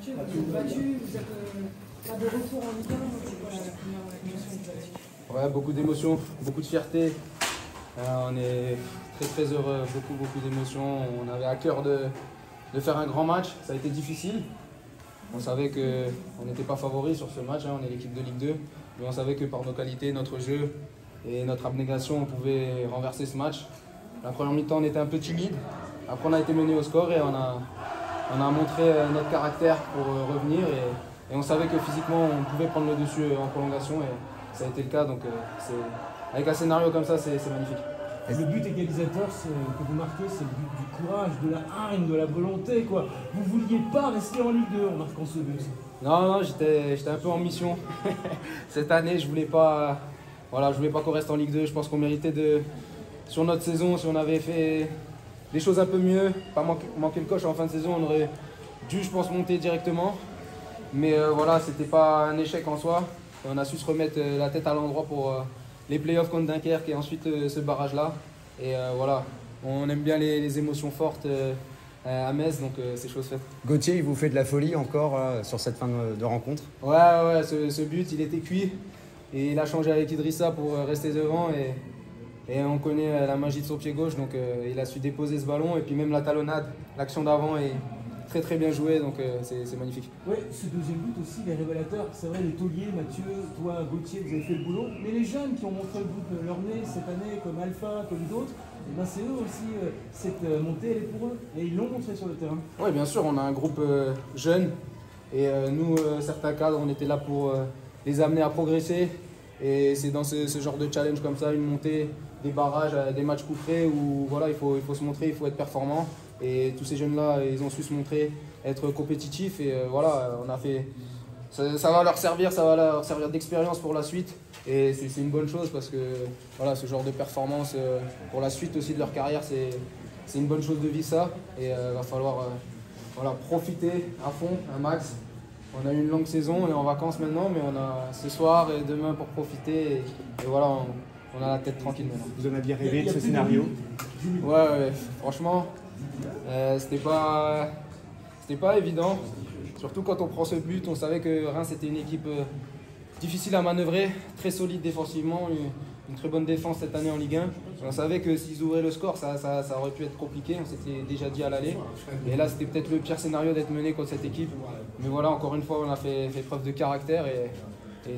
Mathieu, vous êtes battu, vous êtes pas de retour en Ligue 1, c'est quoi la première émotion que vous avez? Ouais, beaucoup d'émotions, beaucoup de fierté. On est très heureux, beaucoup d'émotions. On avait à cœur de faire un grand match, ça a été difficile. On savait qu'on n'était pas favoris sur ce match, on est l'équipe de Ligue 2, mais on savait que par nos qualités, notre jeu et notre abnégation, on pouvait renverser ce match. La première mi-temps, on était un peu timide. Après, on a été mené au score et on a montré notre caractère pour revenir. Et on savait que physiquement, on pouvait prendre le dessus en prolongation et ça a été le cas. Donc, avec un scénario comme ça, c'est magnifique. Et le but égalisateur que vous marquez, c'est le but du courage, de la hargne, de la volonté, quoi. Vous vouliez pas rester en Ligue 2 en marquant ce but. Non, j'étais un peu en mission. Cette année, je voulais pas qu'on reste en Ligue 2. Je pense qu'on méritait sur notre saison, si on avait fait des choses un peu mieux, pas manquer le coche en fin de saison, on aurait dû, je pense, monter directement. Mais voilà, c'était pas un échec en soi. Et on a su se remettre la tête à l'endroit pour les playoffs contre Dunkerque et ensuite ce barrage-là. Et voilà, on aime bien les émotions fortes à Metz, donc c'est chose faite. Gauthier, il vous fait de la folie encore sur cette fin de rencontre? Ouais, ce but, il était cuit. Et il a changé avec Idrissa pour rester devant. Et on connaît la magie de son pied gauche, donc il a su déposer ce ballon. Et puis même la talonnade, l'action d'avant est très bien jouée, donc c'est magnifique. Oui, ce deuxième but aussi, les révélateurs. C'est vrai, les tauliers, Mathieu, toi, Gauthier, vous avez fait le boulot. Mais les jeunes qui ont montré le bout de leur nez cette année, comme Alpha, comme d'autres, eh ben c'est eux aussi, cette montée, elle est pour eux. Et ils l'ont montré sur le terrain. Oui, bien sûr, on a un groupe jeune. Et nous, certains cadres, on était là pour les amener à progresser. Et c'est dans ce genre de challenge comme ça, une montée, des barrages, des matchs couperés où voilà, il faut se montrer, il faut être performant. Et tous ces jeunes-là, ils ont su se montrer, être compétitifs. Et voilà, on a fait. Ça va leur servir d'expérience pour la suite. Et c'est une bonne chose parce que voilà, ce genre de performance pour la suite aussi de leur carrière, c'est une bonne chose de vivre ça. Et il va falloir profiter à fond, un max. On a eu une longue saison, on est en vacances maintenant, mais on a ce soir et demain pour profiter. Et voilà, on a la tête tranquille maintenant. Vous en aviez rêvé de ce scénario? Ouais, franchement, c'était pas évident. Surtout quand on prend ce but, on savait que Reims était une équipe difficile à manœuvrer, très solide défensivement, une très bonne défense cette année en Ligue 1. On savait que s'ils ouvraient le score, ça aurait pu être compliqué, on s'était déjà dit à l'aller. Et là, c'était peut-être le pire scénario d'être mené contre cette équipe. Mais voilà, encore une fois, on a fait preuve de caractère et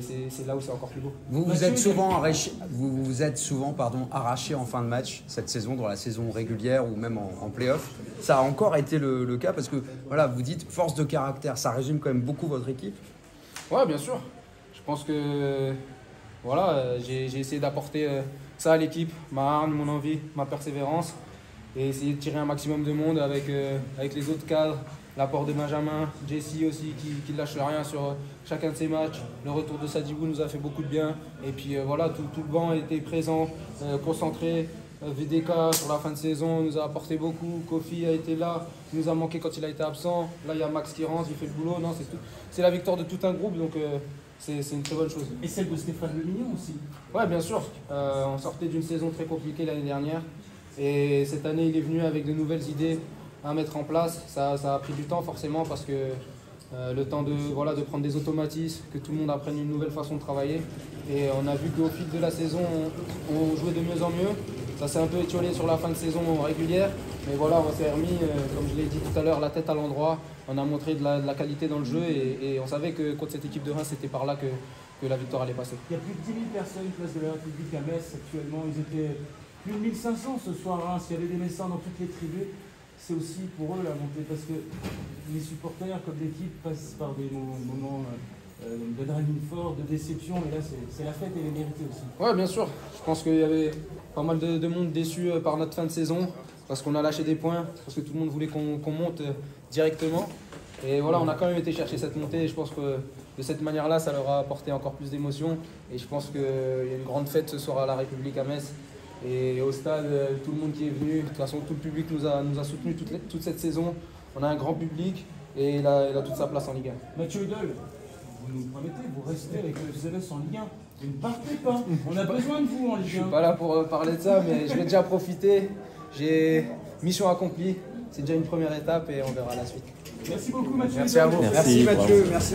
c'est là où c'est encore plus beau. Vous vous êtes souvent arraché en fin de match cette saison, dans la saison régulière ou même en play-off. Ça a encore été le cas parce que voilà, vous dites force de caractère, ça résume quand même beaucoup votre équipe. Ouais, bien sûr. Je pense que voilà, j'ai essayé d'apporter ça à l'équipe, ma hargne, mon envie, ma persévérance et essayer de tirer un maximum de monde avec les autres cadres. L'apport de Benjamin, Jesse aussi qui ne lâche rien sur chacun de ses matchs. Le retour de Sadibou nous a fait beaucoup de bien. Et puis voilà, tout le banc était présent, concentré. VDK sur la fin de saison nous a apporté beaucoup. Kofi a été là, il nous a manqué quand il a été absent. Là il y a Max qui rentre, il fait le boulot. Non, c'est la victoire de tout un groupe, donc c'est une très bonne chose. Et celle de Stéphane Le Mignon aussi. Ouais, bien sûr. On sortait d'une saison très compliquée l'année dernière. Et cette année, il est venu avec de nouvelles idées à mettre en place. Ça a pris du temps forcément parce que le temps de prendre des automatismes, que tout le monde apprenne une nouvelle façon de travailler. Et on a vu qu'au fil de la saison, on jouait de mieux en mieux. Ça s'est un peu étiolé sur la fin de saison régulière. Mais voilà, on s'est remis, comme je l'ai dit tout à l'heure, la tête à l'endroit. On a montré de la qualité dans le jeu et on savait que contre cette équipe de Reims, c'était par là que la victoire allait passer. Il y a plus de 10 000 personnes place de la République à Metz actuellement. Ils étaient plus de 1500 ce soir à Reims. Il y avait des Messins dans toutes les tribus. C'est aussi pour eux la montée parce que les supporters comme l'équipe passent par des moments d'adrénaline fort, de déception, mais là c'est la fête et les mérités aussi. Ouais, bien sûr. Je pense qu'il y avait pas mal de monde déçu par notre fin de saison parce qu'on a lâché des points, parce que tout le monde voulait qu'on monte directement. Et voilà, on a quand même été chercher cette montée et je pense que de cette manière-là, ça leur a apporté encore plus d'émotion. Et je pense qu'il y a une grande fête ce soir à la République à Metz. Et au stade, tout le monde qui est venu, de toute façon tout le public nous a soutenus toute cette saison. On a un grand public et il a toute sa place en Ligue 1. Mathieu Hudol, vous nous promettez, vous restez avec le CVS en Ligue 1. Vous ne partez pas, on a besoin de vous en Ligue 1. Je ne suis pas là pour parler de ça, mais je vais déjà profiter. J'ai mission accomplie, c'est déjà une première étape et on verra la suite. Merci beaucoup Mathieu. Merci à vous. Merci Mathieu, bravo. merci.